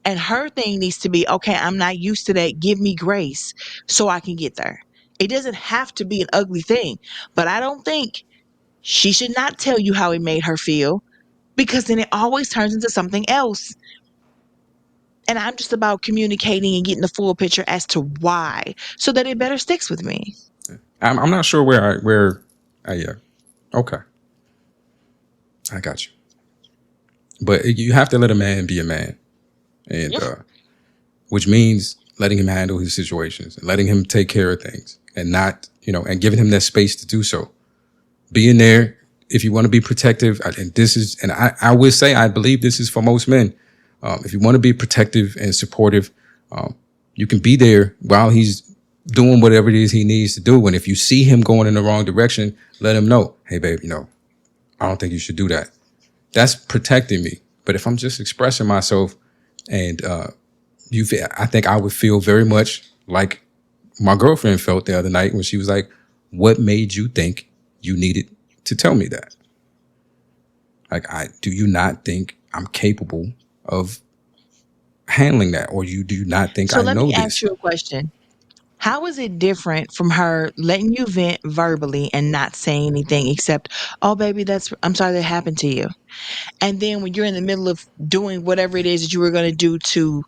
And her thing needs to be, okay, I'm not used to that. Give me grace so I can get there. It doesn't have to be an ugly thing, but I don't think she should not tell you how it made her feel, because then it always turns into something else. And I'm just about communicating and getting the full picture as to why, so that it better sticks with me. I'm not sure where. Yeah. Okay, I got you. But you have to let a man be a man, and Yeah. which means letting him handle his situations and letting him take care of things, and not, and giving him that space to do so. Being there if you want to be protective, and I would say I believe this is for most men. If you want to be protective and supportive, you can be there while he's doing whatever it is he needs to do. And if you see him going in the wrong direction, let him know, hey, babe, I don't think you should do that. That's protecting me. But if I'm just expressing myself, and I think I would feel very much like my girlfriend felt the other night when she was like, "What made you think you needed to tell me that? Like, do you not think I'm capable of handling that, or do you not think So I let me know ask this?" you a question. How is it different from her letting you vent verbally and not saying anything except, "Oh, baby, I'm sorry that happened to you." And then when you're in the middle of doing whatever it is that you were going to do to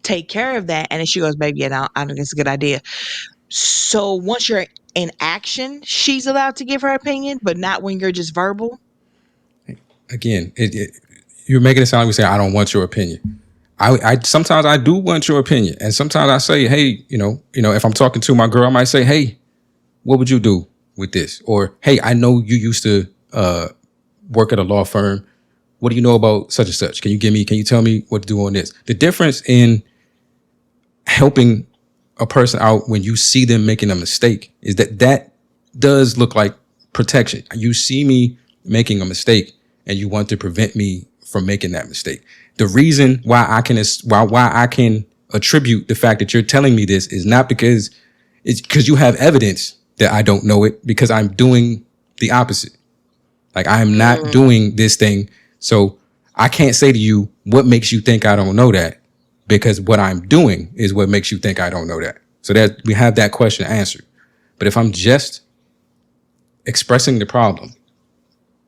take care of that, and then she goes, "Baby, yeah, no, I don't think it's a good idea." So once you're in action, she's allowed to give her opinion, but not when you're just verbal. Again, you're making it sound like we say, "I don't want your opinion." I sometimes I do want your opinion, and sometimes I say, "Hey, if I'm talking to my girl, I might say, hey, what would you do with this?" Or, "Hey, I know you used to work at a law firm. What do you know about such and such? Can you tell me what to do on this?" The difference in helping a person out when you see them making a mistake is that does look like protection. You see me making a mistake and you want to prevent me from making that mistake. The reason why I can attribute the fact that you're telling me this is not because it's because you have evidence that I don't know it, because I'm doing the opposite. Like, I am not Mm, doing this thing. So I can't say to you, what makes you think I don't know that? Because what I'm doing is what makes you think I don't know that. So that we have that question answered. But if I'm just expressing the problem,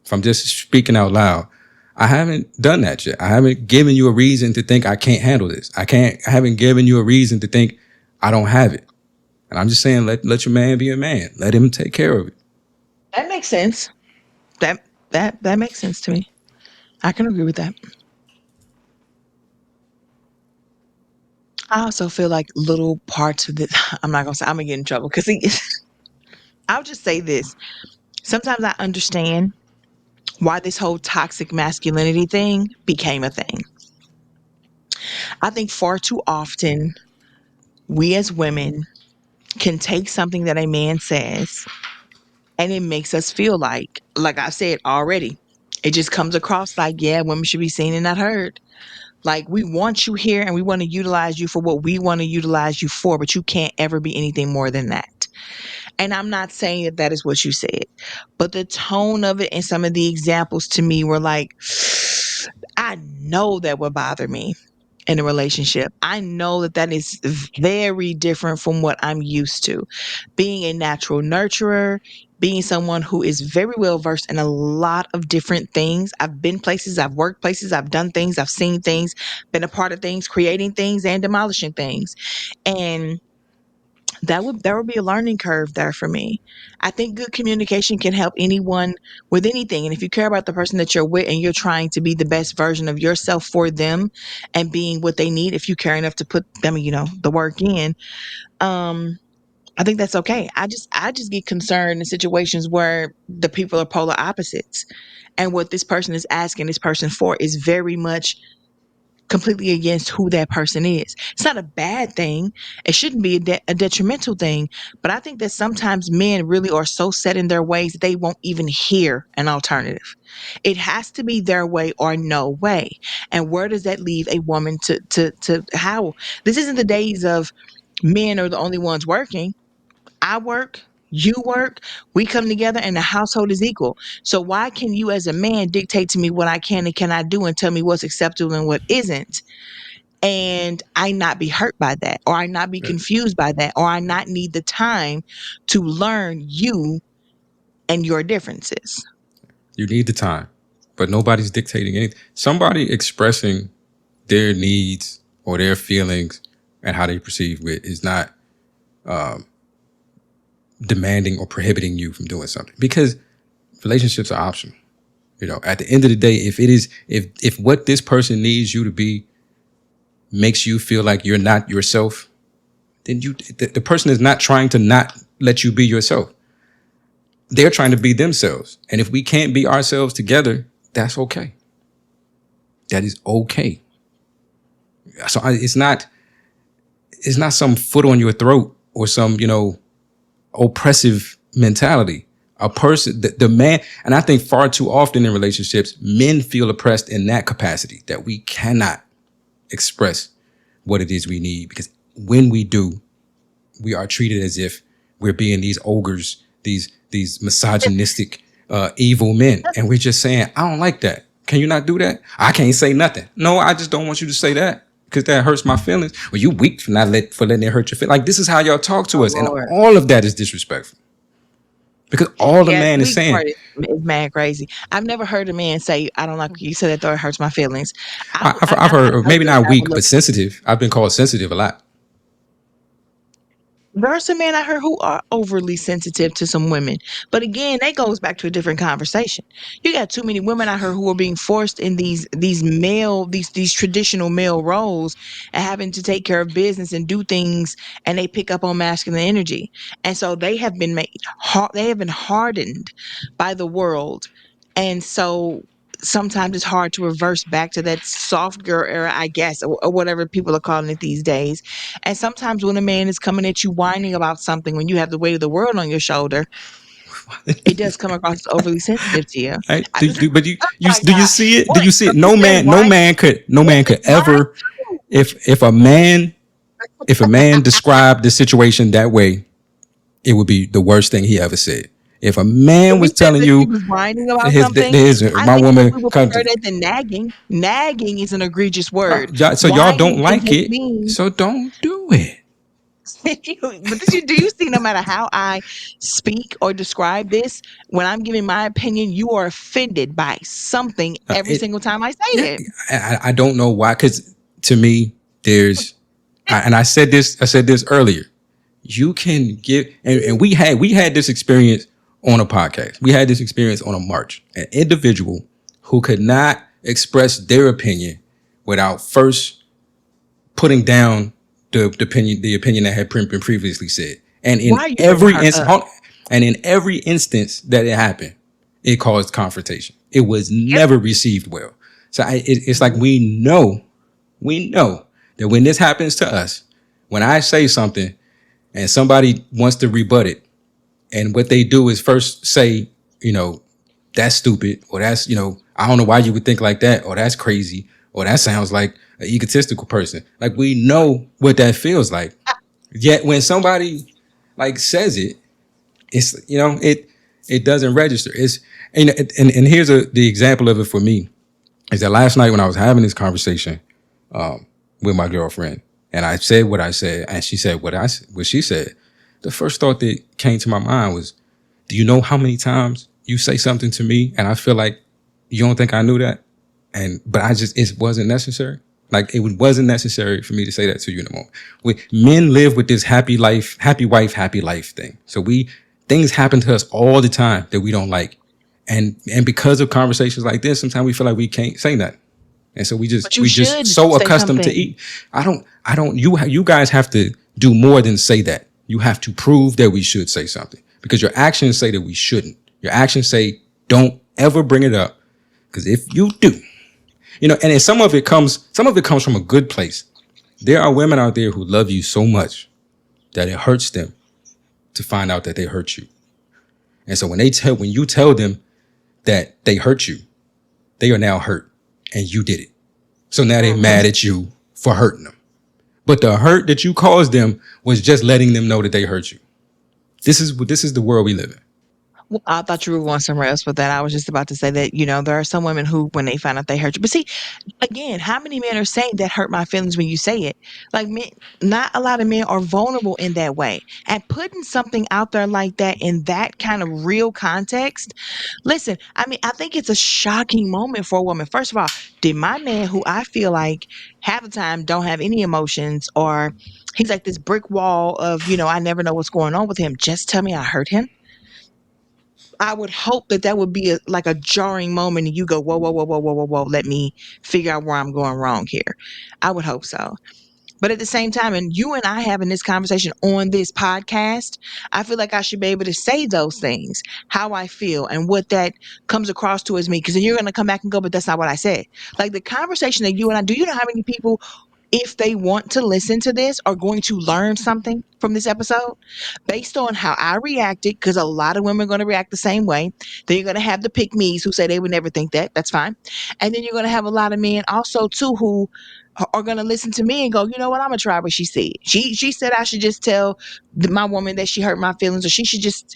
if I'm just speaking out loud, I haven't done that yet. I haven't given you a reason to think I can't handle this. I haven't given you a reason to think I don't have it. And I'm just saying, let your man be a man. Let him take care of it. that makes sense. That makes sense to me. I can agree with that. I also feel like little parts of this. I'm not gonna say I'm gonna get in trouble because I'll just say this. Sometimes I understand why this whole toxic masculinity thing became a thing. I think far too often we as women can take something that a man says and it makes us feel like I said already, it just comes across like, yeah, women should be seen and not heard. Like, we want you here and we want to utilize you for what we want to utilize you for, but you can't ever be anything more than that. And I'm not saying that that is what you said, but the tone of it and some of the examples to me were like, I know that would bother me in a relationship. I know that that is very different from what I'm used to. Being a natural nurturer, being someone who is very well versed in a lot of different things. I've been places, I've worked places, I've done things, I've seen things, been a part of things, creating things and demolishing things. And there would be a learning curve there for me. I think good communication can help anyone with anything. And if you care about the person that you're with and you're trying to be the best version of yourself for them and being what they need, if you care enough to put them, the work in, um, I think that's okay. I just get concerned in situations where the people are polar opposites. And what this person is asking this person for is very much completely against who that person is. It's not a bad thing. It shouldn't be a detrimental thing. But I think that sometimes men really are so set in their ways that they won't even hear an alternative. It has to be their way or no way. And where does that leave a woman to how? This isn't the days of men are the only ones working. I work, you work, we come together and the household is equal. So why can you as a man dictate to me what I can and cannot do and tell me what's acceptable and what isn't? And I not be hurt by that, or I not be confused by that, or I not need the time to learn you and your differences. You need the time, but nobody's dictating anything. Somebody expressing their needs or their feelings and how they perceive it is not demanding or prohibiting you from doing something, because relationships are optional. You know, at the end of the day, if what this person needs you to be makes you feel like you're not yourself, then the person is not trying to not let you be yourself. They're trying to be themselves. And if we can't be ourselves together, that's okay. That is okay. So it's not some foot on your throat or some, oppressive mentality. A person, the man, and I think far too often in relationships, men feel oppressed in that capacity, that we cannot express what it is we need, because when we do, we are treated as if we're being these ogres, these misogynistic, evil men, and we're just saying, "I don't like that. Can you not do that? I can't say nothing. No, I just don't want you to say that because that hurts my feelings. Well, you weak for letting it hurt your feelings. Like, this is how y'all talk to Oh us, and Lord. all of that is disrespectful, because all the Yeah, the man is weak saying, part is mad crazy. I've never heard a man say, "I don't like you said that though it hurts my feelings." I've heard, or maybe not I would weak, look. but sensitive. I've been called sensitive a lot. There are some men I heard who are overly sensitive to some women. But again, that goes back to a different conversation. You got too many women I heard who are being forced in these traditional male roles and having to take care of business and do things, and they pick up on masculine energy. And so they have been they have been hardened by the world. And so sometimes it's hard to reverse back to that soft girl era, I guess, or whatever people are calling it these days. And sometimes when a man is coming at you whining about something, when you have the weight of the world on your shoulder, it does come across as overly sensitive to you. Right? I just, But you, oh you my do you God. see it? Do What? you see So it? you said whining? No man Women could whine ever, too. if a man described the situation that way, it would be the worst thing he ever said. If a So man you was said telling that she you was whining about his something. his I my think that woman we would come prefer to, that than nagging. Nagging is an egregious word. so y'all don't Whining can like just it, mean so don't do it. but do you see no matter how I speak or describe this, when I'm giving my opinion, you are offended by something every It single time I say Yeah, it. I don't know why, because to me there's, and I said this earlier. You can give, and we had this experience on a podcast. We had this experience on a march. An individual who could not express their opinion without first putting down the opinion that had been previously said. And Why in are you bringing every her up? instance, and in every instance that it happened, it caused confrontation. It was Yep. never received well. So it's like Mhm. we know that when this happens to us, when I say something and somebody wants to rebut it, and what they do is first say, you know, that's stupid, or that's, I don't know why you would think like that, or that's crazy, or that sounds like an egotistical person. Like, we know what that feels like. Yet when somebody like says it, it's, it doesn't register. It's, and here's the example of it for me is that last night when I was having this conversation with my girlfriend, and I said what I said, and she said what she said, the first thought that came to my mind was, do you know how many times you say something to me and I feel like you don't think I knew that? But it wasn't necessary. Like, it wasn't necessary for me to say that to you in a moment. Men live with this happy life, happy wife, happy life thing. So things happen to us all the time that we don't like. And because of conversations like this, sometimes we feel like we can't say nothing. And so But you we just should so say accustomed to something. eat. You guys have to do more than say that. You have to prove that we should say something, because your actions say that we shouldn't. Your actions say don't ever bring it up, because if you do, and then some of it comes from a good place. There are women out there who love you so much that it hurts them to find out that they hurt you. And so when you tell them that they hurt you, they are now hurt and you did it. So now they're Mhm. mad at you for hurting them. But the hurt that you caused them was just letting them know that they hurt you. This is the world we live in. Well, I thought you were going somewhere else with that. I was just about to say that, there are some women who, when they find out they hurt you, but see, again, how many men are saying that hurt my feelings when you say it? Like, men, not a lot of men are vulnerable in that way. And putting something out there like that in that kind of real context, listen, I mean, I think it's a shocking moment for a woman. First of all, did my man, who I feel like half the time don't have any emotions, or he's like this brick wall of, I never know what's going on with him, just tell me I hurt him? I would hope that that would be like a jarring moment and you go, whoa, whoa, whoa, whoa, whoa, whoa, whoa. Let me figure out where I'm going wrong here. I would hope so. But at the same time, and you and I having this conversation on this podcast, I feel like I should be able to say those things, how I feel and what that comes across to as me. Because then you're going to come back and go, but that's not what I said. Like the conversation that you and I, do you know how many people, if they want to listen to this, are going to learn something from this episode based on how I reacted? Because a lot of women are going to react the same way. Then you're going to have the pick me's who say they would never think that. That's fine. And then you're going to have a lot of men also too who are going to listen to me and go, you know what? I'm gonna try what she said. She said I should just tell my woman that she hurt my feelings, or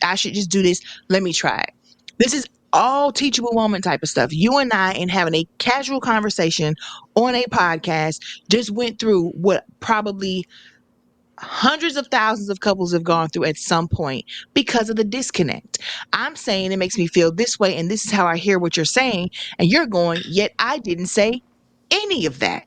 I should just do this. Let me try it. This is all teachable moment type of stuff. You and I, in having a casual conversation on a podcast, just went through what probably hundreds of thousands of couples have gone through at some point because of the disconnect. I'm saying it makes me feel this way, and this is how I hear what you're saying, and you're going, yet I didn't say any of that.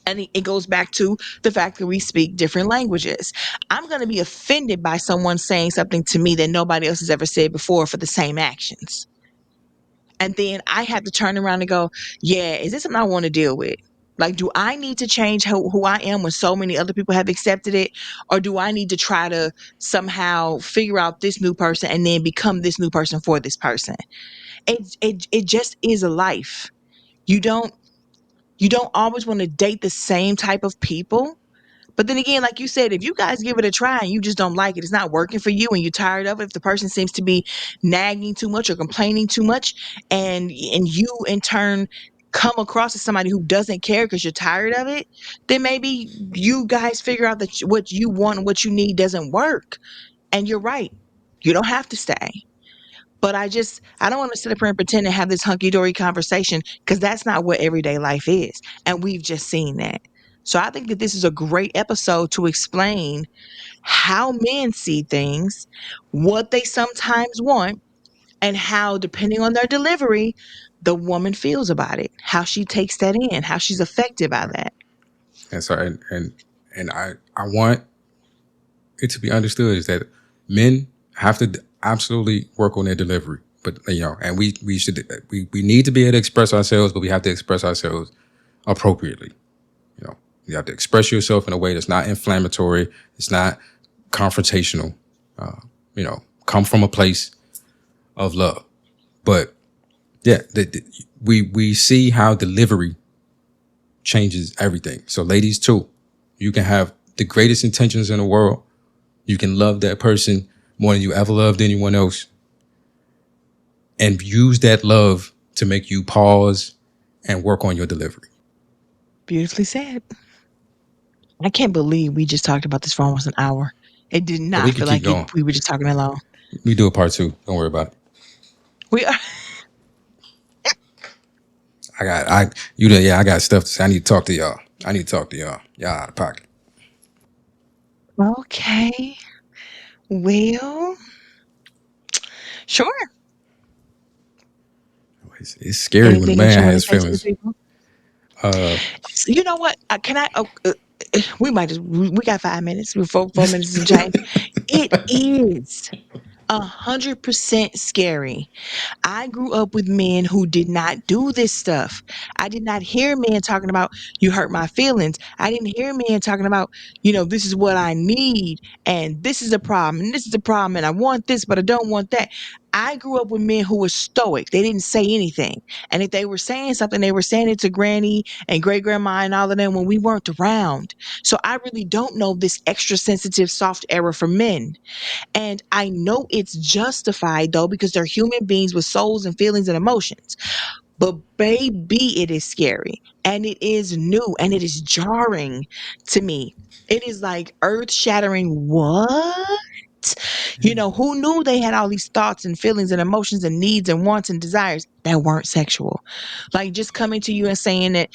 And it goes back to the fact that we speak different languages. I'm going to be offended by someone saying something to me that nobody else has ever said before for the same actions. And then I have to turn around and go, yeah, is this something I want to deal with? Like, do I need to change who I am when so many other people have accepted it? Or do I need to try to somehow figure out this new person and then become this new person for this person? It just is a life. You don't you don't always want to date the same type of people. But then again, like you said, if you guys give it a try and you just don't like it, it's not working for you and you're tired of it, if the person seems to be nagging too much or complaining too much, and you in turn come across as somebody who doesn't care because you're tired of it, then maybe you guys figure out that what you want and what you need doesn't work. And you're right. You don't have to stay. But I don't want to sit up here and pretend to have this hunky dory conversation because that's not what everyday life is. And we've just seen that. So I think that this is a great episode to explain how men see things, what they sometimes want, and how, depending on their delivery, the woman feels about it, how she takes that in, how she's affected by Right. that. And so and I want it to be understood is that men have to absolutely work on their delivery. But and we need to be able to express ourselves, but we have to express ourselves appropriately. You know, you have to express yourself in a way that's not inflammatory. It's not confrontational. Come from a place of love. But yeah, we see how delivery changes everything. So ladies too, you can have the greatest intentions in the world. You can love that person more than you ever loved anyone else, and use that love to make you pause and work on your delivery. Beautifully said. I can't believe we just talked about this for almost an hour. It did But we not could feel keep like going. we were just talking that long. We do a part two. Don't worry about it. We are. I got stuff to say. I need to talk to y'all. I need to talk to y'all. Y'all out of pocket. Okay. Well, sure. It's scary when a Anything that man you want to has say to the feelings. people? Uh, You know what? Can I? We might just. We got 5 minutes. Before 4 minutes and change. It is 100% scary. I grew up with men who did not do this stuff. I did not hear men talking about, you hurt my feelings. I didn't hear men talking about, this is what I need, and this is a problem, and this is a problem, and I want this, but I don't want that. I grew up with men who were stoic. They didn't say anything. And if they were saying something, they were saying it to granny and great grandma and all of them when we weren't around. So I really don't know this extra sensitive, soft era for men. And I know it's justified though, because they're human beings with souls and feelings and emotions. But baby, it is scary and it is new and it is jarring to me. It is like earth shattering. What? Who knew they had all these thoughts and feelings and emotions and needs and wants and desires that weren't sexual? Like just coming to you and saying that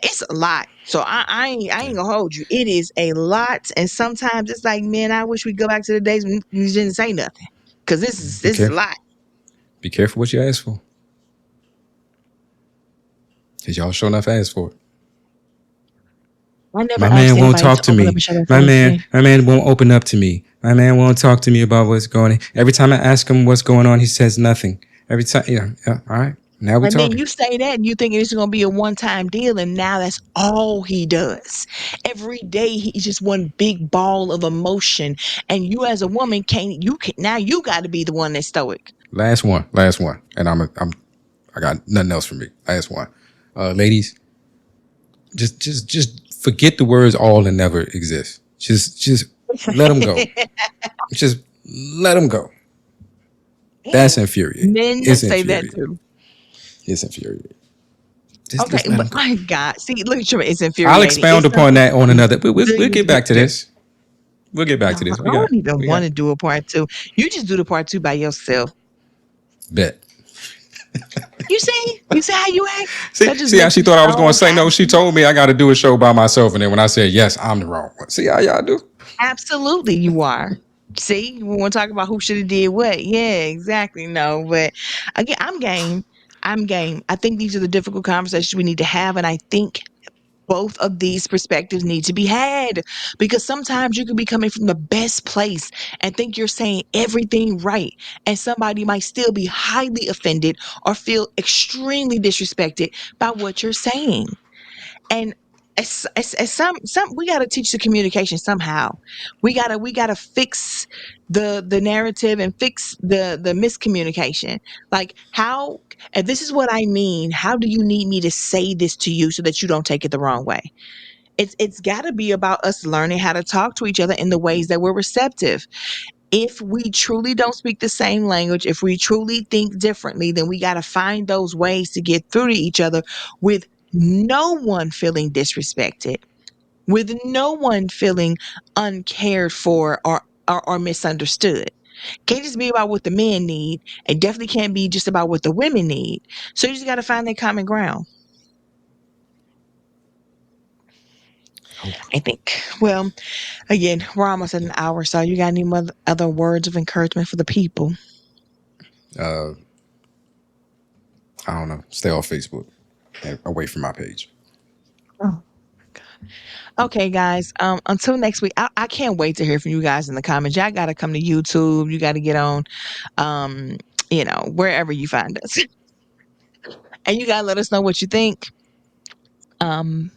it's a lot. So I ain't Yeah. gonna hold you. It is a lot, and sometimes it's like, man, I wish we go back to the days when you didn't say nothing, because this is Be this is a careful. lot. Be careful what you ask for. Cause y'all sure enough asked for it. I never My asked man won't anybody talk to to open up me. and share their My feelings to man, me. my man won't open up to me. My man won't talk to me about what's going on. Every time I ask him what's going on, he says nothing. Every time, yeah, all right. Now we And then talking. you say that and you thinking it's gonna be a one-time deal, and now that's all he does. Every day he's just one big ball of emotion. And you as a woman can't you can now you gotta be the one that's stoic. Last one, and I got nothing else for me. Last one, ladies, just forget the words all and never exist. Just let them go. Just let them go. That's infuriating. Men It's say that infuriating. too. It's infuriating. Okay, Just let but them go. my God, see, look at you, it's I'll infuriating. expound It's upon something that on you another. We'll get back to do. this. We'll get back No, to I this. don't even We want got to do a part two. You just do the part two by yourself. bet. You see how you act? See, That just see how makes she me thought I was going so to say no. She happy. told me I got to do a show by myself, and then when I said yes, I'm the wrong one. See how y'all do? Absolutely, you are. See, we want to talk about who should have did what. Yeah, exactly. No, but again, I'm game. I'm game. I think these are the difficult conversations we need to have, and I think both of these perspectives need to be had, because sometimes you can be coming from the best place and think you're saying everything right, and somebody might still be highly offended or feel extremely disrespected by what you're saying. And as some we got to teach the communication somehow. We got to fix the narrative and fix the miscommunication. Like, how, if this is what I mean, how do you need me to say this to you so that you don't take it the wrong way? It's got to be about us learning how to talk to each other in the ways that we're receptive. If we truly don't speak the same language, if we truly think differently, then we got to find those ways to get through to each other with no one feeling disrespected, with no one feeling uncared for or misunderstood. Can't just be about what the men need. It definitely can't be just about what the women need. So you just got to find that common ground, Hope. I think. Well, again, we're almost at an hour. So you got any other words of encouragement for the people? Uh, I don't know. Stay off Facebook and away from my page. Oh. Okay, guys. Until next week, I can't wait to hear from you guys in the comments. Y'all gotta come to YouTube. You gotta get on, um, wherever you find us, and you gotta let us know what you think. Um,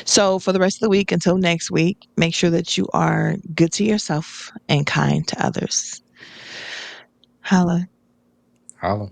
so for the rest of the week, until next week, make sure that you are good to yourself and kind to others. Holla. Holla.